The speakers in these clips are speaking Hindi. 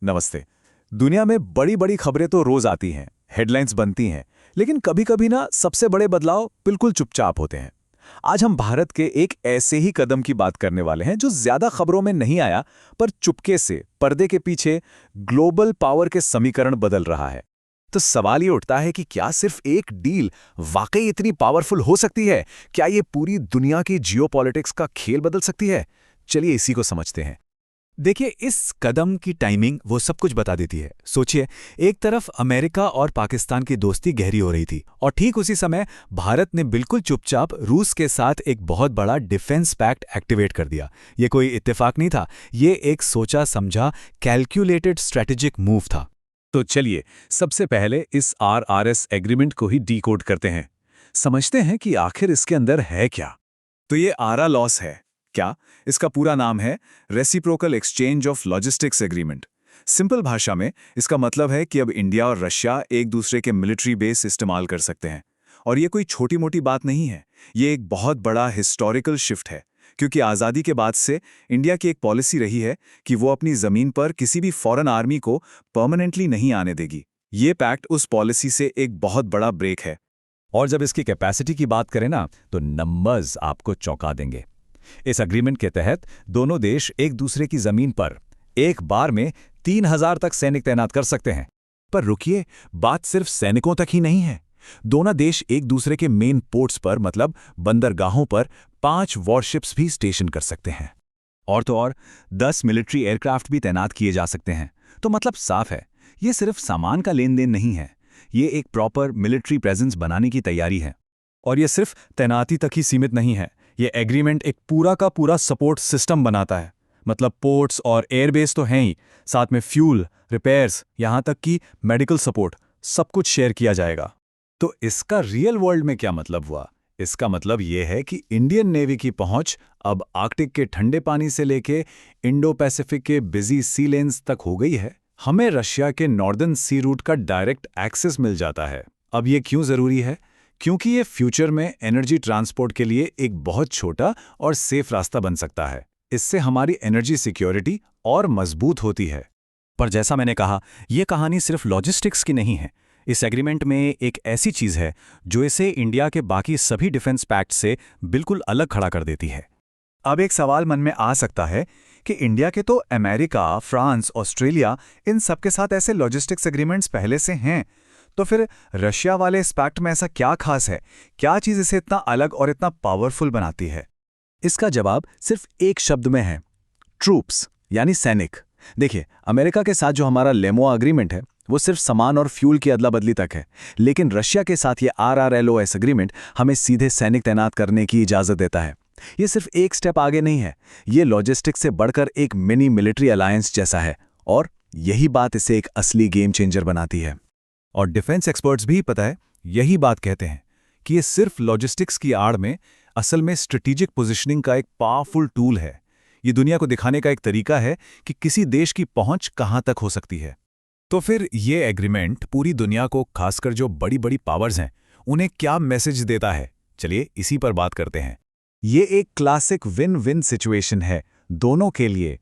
नमस्ते। दुनिया में बड़ी बड़ी खबरें तो रोज आती हैं, हेडलाइंस बनती हैं, लेकिन कभी-कभी ना सबसे बड़े बदलाव बिल्कुल चुपचाप होते हैं। आज हम भारत के एक ऐसे ही कदम की बात करने वाले हैं जो ज्यादा खबरों में नहीं आया, पर चुपके से पर्दे के पीछे ग्लोबल पावर के समीकरण बदल रहा है। तो सवाल ये उठता है कि क्या सिर्फ एक डील वाकई इतनी पावरफुल हो सकती है? क्या ये पूरी दुनिया की जियोपॉलिटिक्स का खेल बदल सकती है? चलिए इसी को समझते हैं। देखिए, इस कदम की टाइमिंग वो सब कुछ बता देती है। सोचिए, एक तरफ अमेरिका और पाकिस्तान की दोस्ती गहरी हो रही थी और ठीक उसी समय भारत ने बिल्कुल चुपचाप रूस के साथ एक बहुत बड़ा डिफेंस पैक्ट एक्टिवेट कर दिया। ये कोई इत्तेफाक नहीं था, ये एक सोचा समझा कैलकुलेटेड स्ट्रेटेजिक मूव था। तो चलिए सबसे पहले इस आरआरएस एग्रीमेंट को ही डीकोड करते हैं। समझते हैं कि आखिर इसके अंदर है क्या। तो ये आरा लॉस है क्या? इसका पूरा नाम है reciprocal exchange of logistics agreement. Simple भाषा में इसका मतलब है कि अब इंडिया और रशिया एक दूसरे के मिलिट्री बेस इस्तेमाल कर सकते हैं। और ये कोई छोटी मोटी बात नहीं है, ये एक बहुत बड़ा हिस्टोरिकल शिफ्ट है, क्योंकि आज़ादी के बाद से इंडिया की एक पॉलिसी रही है कि वो अपनी ज़मीन पर किसी भी फॉरेन आर्मी को परमानेंटली नहीं आने देगी। ये पैक्ट उस पॉलिसी से एक बहुत बड़ा ब्रेक है। और जब इसकी कैपेसिटी की बात करें ना, तो नंबर्स आपको चौंका देंगे। इस अग्रीमेंट के तहत दोनों देश एक दूसरे की जमीन पर एक बार में 3000 तक सैनिक तैनात कर सकते हैं। पर रुकिए, बात सिर्फ सैनिकों तक ही नहीं है। दोनों देश एक दूसरे के मेन पोर्ट्स पर, मतलब बंदरगाहों पर 5 वॉरशिप्स भी स्टेशन कर सकते हैं। और तो और 10 मिलिट्री एयरक्राफ्ट भी तैनात किए जा सकते हैं। तो मतलब साफ है, ये सिर्फ सामान का लेन देन नहीं है, ये एक प्रॉपर मिलिट्री प्रेजेंस बनाने की तैयारी है। और ये सिर्फ तैनाती तक ही सीमित नहीं है, ये एग्रीमेंट एक पूरा का पूरा सपोर्ट सिस्टम बनाता है। मतलब पोर्ट्स और एयरबेस तो हैं ही, साथ में फ्यूल, रिपेयर्स, यहाँ तक कि मेडिकल सपोर्ट, सब कुछ शेयर किया जाएगा। तो इसका रियल वर्ल्ड में क्या मतलब हुआ? इसका मतलब ये है कि इंडियन नेवी की पहुंच अब आर्कटिक के ठंडे पानी से लेके इंडो पैसिफिक के बिजी सी लेन्स तक हो गई है। हमें रशिया के नॉर्दर्न सी रूट का डायरेक्ट एक्सेस मिल जाता है। अब ये क्यों जरूरी है? क्योंकि ये फ्यूचर में एनर्जी ट्रांसपोर्ट के लिए एक बहुत छोटा और सेफ रास्ता बन सकता है। इससे हमारी एनर्जी सिक्योरिटी और मजबूत होती है। पर जैसा मैंने कहा, यह कहानी सिर्फ लॉजिस्टिक्स की नहीं है। इस एग्रीमेंट में एक ऐसी चीज है जो इसे इंडिया के बाकी सभी डिफेंस पैक्ट से बिल्कुल अलग खड़ा कर देती है। अब एक सवाल मन में आ सकता है कि इंडिया के तो अमेरिका, फ्रांस, ऑस्ट्रेलिया, इन सब के साथ ऐसे लॉजिस्टिक्स एग्रीमेंट्स पहले से हैं। तो फिर रशिया वाले इस पैक्ट में ऐसा क्या खास है? क्या चीज इसे इतना अलग और इतना पावरफुल बनाती है? इसका जवाब सिर्फ एक शब्द में है, ट्रूप्स, यानी सैनिक। देखिए, अमेरिका के साथ जो हमारा लेमोआ अग्रीमेंट है वो सिर्फ सामान और फ्यूल की अदला बदली तक है, लेकिन रशिया के साथ ये आरआरएलओएस अग्रीमेंट हमें सीधे सैनिक तैनात करने की इजाजत देता है। ये सिर्फ एक स्टेप आगे नहीं है, ये लॉजिस्टिक्स से बढ़कर एक मिनी मिलिट्री अलायंस जैसा है, और यही बात इसे एक असली गेम चेंजर बनाती है। और डिफेंस एक्सपर्ट्स भी पता है यही बात कहते हैं कि ये सिर्फ लॉजिस्टिक्स की आड़ में असल में स्ट्रेटेजिक पोजीशनिंग का एक पावरफुल टूल है। ये दुनिया को दिखाने का एक तरीका है कि किसी देश की पहुंच कहां तक हो सकती है। तो फिर ये एग्रीमेंट पूरी दुनिया को, खासकर जो बड़ी बड़ी पावर्स हैं, उन्हें क्या मैसेज देता है? चलिए इसी पर बात करते हैं। ये एक क्लासिक विन विन सिचुएशन है दोनों के लिए।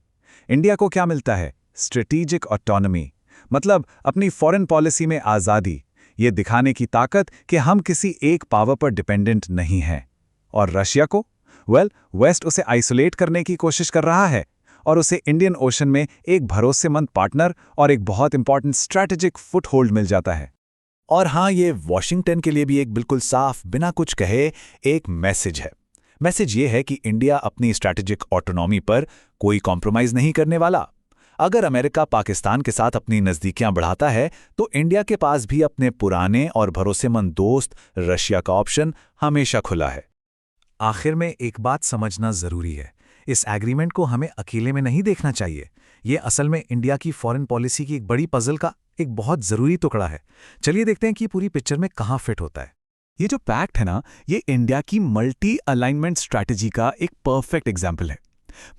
इंडिया को क्या मिलता है? स्ट्रेटेजिक ऑटोनॉमी, मतलब अपनी फॉरेन पॉलिसी में आज़ादी, ये दिखाने की ताकत कि हम किसी एक पावर पर डिपेंडेंट नहीं हैं। और रशिया को? वेस्ट उसे आइसोलेट करने की कोशिश कर रहा है और उसे इंडियन ओशन में एक भरोसेमंद पार्टनर और एक बहुत इंपॉर्टेंट स्ट्रैटेजिक फुटहोल्ड मिल जाता है। और हाँ, ये वॉशिंगटन के लिए भी एक बिल्कुल साफ, बिना कुछ कहे एक मैसेज है। मैसेज ये है कि इंडिया अपनी स्ट्रैटेजिक ऑटोनॉमी पर कोई कॉम्प्रोमाइज नहीं करने वाला। अगर अमेरिका पाकिस्तान के साथ अपनी नज़दीकियां बढ़ाता है, तो इंडिया के पास भी अपने पुराने और भरोसेमंद दोस्त रशिया का ऑप्शन हमेशा खुला है। आखिर में एक बात समझना जरूरी है, इस एग्रीमेंट को हमें अकेले में नहीं देखना चाहिए। ये असल में इंडिया की फॉरेन पॉलिसी की एक बड़ी पजल का एक बहुत जरूरी टुकड़ा है। चलिए देखते हैं कि पूरी पिक्चर में कहाँ फिट होता है। ये जो पैक्ट है ना, ये इंडिया की मल्टी अलाइनमेंट स्ट्रैटेजी का एक परफेक्ट एग्जाम्पल है।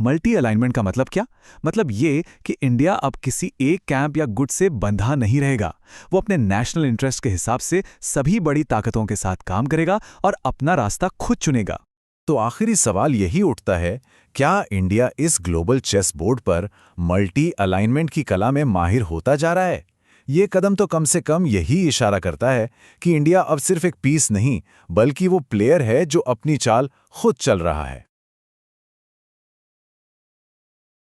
मल्टी अलाइनमेंट का मतलब क्या? मतलब ये कि इंडिया अब किसी एक कैंप या गुट से बंधा नहीं रहेगा। वो अपने नेशनल इंटरेस्ट के हिसाब से सभी बड़ी ताकतों के साथ काम करेगा और अपना रास्ता खुद चुनेगा। तो आखिरी सवाल यही उठता है, क्या इंडिया इस ग्लोबल चेस बोर्ड पर मल्टी अलाइनमेंट की कला में माहिर होता जा रहा है? ये कदम तो कम से कम यही इशारा करता है कि इंडिया अब सिर्फ एक पीस नहीं, बल्कि वो प्लेयर है जो अपनी चाल खुद चल रहा है।